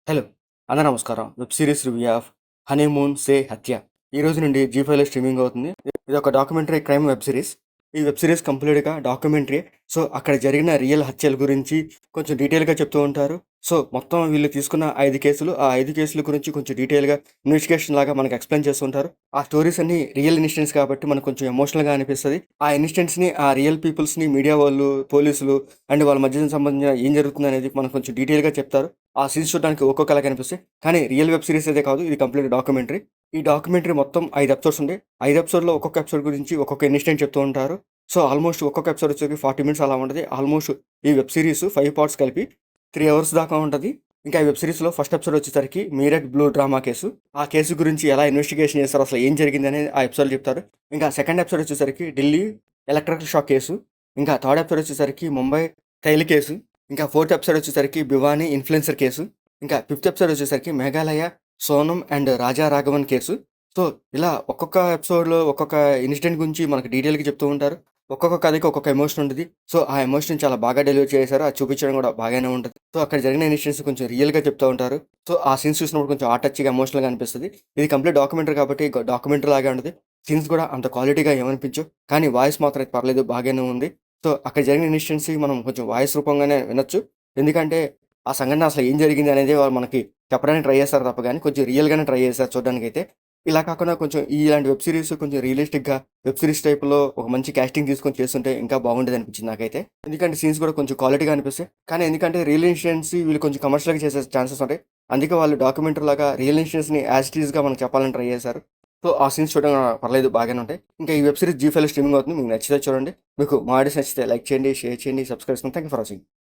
Hello! అందరూ నమస్కారం. Web series review of 'Honeymoon Se Hatya' ఈ రోజు నుండి జీ5లో స్ట్రీమింగ్ అవుతుంది. ఇదొక డాక్యుమెంటరీ క్రైమ్ వెబ్ సీరీస్. ఈ వెబ్ సీరీస్ కంప్లీట్‌గా డాక్యుమెంటరీ. సో, అక్కడ జరిగిన రియల్ హత్యల గురించి కొంచెం డీటెయిల్‌గా చెప్తూ ఉంటారు. సో, మొత్తం వీళ్ళు తీసుకున్న 5 కేసులు, ఆ 5 కేసుల గురించి కొంచెం డీటెయిల్‌గా ఇన్వెస్టిగేషన్ లాగా మనకు ఎక్స్‌ప్లెయిన్ చేస్తూ ఉంటారు. ఆ స్టోరీస్ అన్నీ రియల్ ఇన్సిడెంట్స్ కాబట్టి మనకు కొంచెం ఎమోషనల్‌గా అనిపిస్తది. ఆ ఇన్సిడెంట్స్‌ని, ఆ రియల్ పీపుల్స్‌ని మీడియా వాళ్ళు, పోలీసులు అండ్ వాళ్ళ మధ్యన సంబంధించిన ఏం జరుగుతుందనేది మనకు కొంచెం డీటెయిల్‌గా చెప్తారు. ఆ సీన్స్ చూడడానికి ఒక్కొక్కలా కనిపిస్తాయి. కానీ రియల్ వెబ్ సీరీస్ అయితే కాదు. ఇది కంప్లీట్ డాక్యుమెంటరీ. ఈ డాక్యుమెంటరీ మొత్తం 5 ఎపిసోడ్స్ ఉంటాయి. 5 ఎపిసోడ్‌లో ఒక్కొక్క ఎపిసోడ్ గురించి ఒక్కొక్క ఇన్సిడెంట్ చెప్తూ ఉంటారు. సో, ఆల్మోస్ట్ ఒక్కొక్క ఎపిసోడ్ వచ్చేసరికి 40 మినిట్స్ అలా ఉంటది. ఆల్మోస్ట్ ఈ వెబ్ సీరీస్ 5 పార్ట్స్ కలిపి 3 అవర్స్ దాకా ఉంటది. ఇంకా ఈ వెబ్ సీరీస్‌లో ఫస్ట్ ఎపిసోడ్ వచ్చేసరికి మీరట్ బ్లూ డ్రామా కేసు. ఆ కేసు గురించి ఎలా ఇన్వెస్టిగేషన్ చేస్తారో, అసలు ఏం జరిగిందనేది ఆ ఎపిసోడ్‌లో చెప్తారు. ఇంకా సెకండ్ ఎపిసోడ్ వచ్చేసరికి ఢిల్లీ ఎలక్ట్రికల్ షాక్ కేసు. ఇంకా థర్డ్ ఎపిసోడ్ వచ్చేసరికి ముంబై టైల్ కేసు. ఇంకా ఫోర్త్ ఎపిసోడ్ వచ్చేసరికి భివానీ ఇన్‌ఫ్లుయెన్సర్ కేసు. ఇంకా ఫిఫ్త్ ఎపిసోడ్ వచ్చేసరికి Meghalaya Sonam and Raja Raghavan case. So, ఇలా ఒక్కొక్క ఎపిసోడ్‌లో ఒక్కొక్క ఇన్సిడెంట్ గురించి మనకు డీటెయిల్‌గా చెప్తూ ఉంటారు. ఒక్కొక్క కథకి ఒక్కొక్క ఎమోషన్ ఉంటది. సో, ఆ ఎమోషన్‌ని చాలా బాగా డెలివర్ చేశారు. అది చూపించడం కూడా బాగానే ఉంటది. సో, అక్కడ జరిగిన ఇన్సిడెంట్స్ కొంచెం రియల్‌గా చెప్తా ఉంటారు. సో, ఆ సీన్స్ చూసినప్పుడు కొంచెం టచ్‌గా, ఎమోషనల్‌గా అనిపిస్తది. ఇది కంప్లీట్ డాక్యుమెంటరీ కాబట్టి డాక్యుమెంటరీ లాగే ఉంటది. సీన్స్ కూడా అంత క్వాలిటీగా ఏమనిపించవు. కానీ వాయిస్ మాత్రం పర్లేదు బాగానే ఉంది. సో, అక్కడ జరిగిన ఇన్సిడెంట్స్ మనం కొంచెం వాయిస్ రూపంగానే వినొచ్చు. ఎందుకంటే ఆ సంఘటన అసలు ఏం జరిగింది అనేది వాళ్ళు మనకి చెప్పడానికి ట్రై చేస్తారు తప్ప గానీ, కొంచెం రియల్‌గానే ట్రై చేశారు చూడడానికైతే. ఇలా కాకుండా కొంచెం ఇలాంటి వెబ్ సీరీస్ కొంచెం రియలిస్టిక్‌గా వెబ్ సీరీస్ టైప్‌లో ఒక మంచి కాస్టింగ్ తీసుకొని చేస్తుంటే ఇంకా బాగుండేదనిపించింది నాకైతే. ఎందుకంటే సీన్స్ కూడా కొంచెం క్వాలిటీగా అనిపిస్తాయి. కానీ ఎందుకంటే రియల్ ఇన్సిడెంట్స్ వీళ్ళు కొంచెం కమర్షియల్‌గా చేసే ఛాన్సెస్ ఉంటాయి. అందుకే వాళ్ళు డాక్యుమెంటరీ లాగా రియల్ ఇన్సిడెంట్స్‌ని యాజ్ ఇట్ ఈస్‌గా మనకు చెప్పాలని ట్రై చేశారు. సో, ఆ సీన్స్ చూడడం పర్లేదు బాగానే ఉంటాయి. ఇంకా ఈ వెబ్ సీరీస్ జీ5లో స్ట్రీమింగ్ అవుతుంది. మీకు నచ్చితే చూడండి. మీకు మా ఆడియోస్ నచ్చితే లైక్ చేయండి, షేర్ చేయండి, సబ్స్క్రైబ్ చేసుకోండి. Thank you for watching.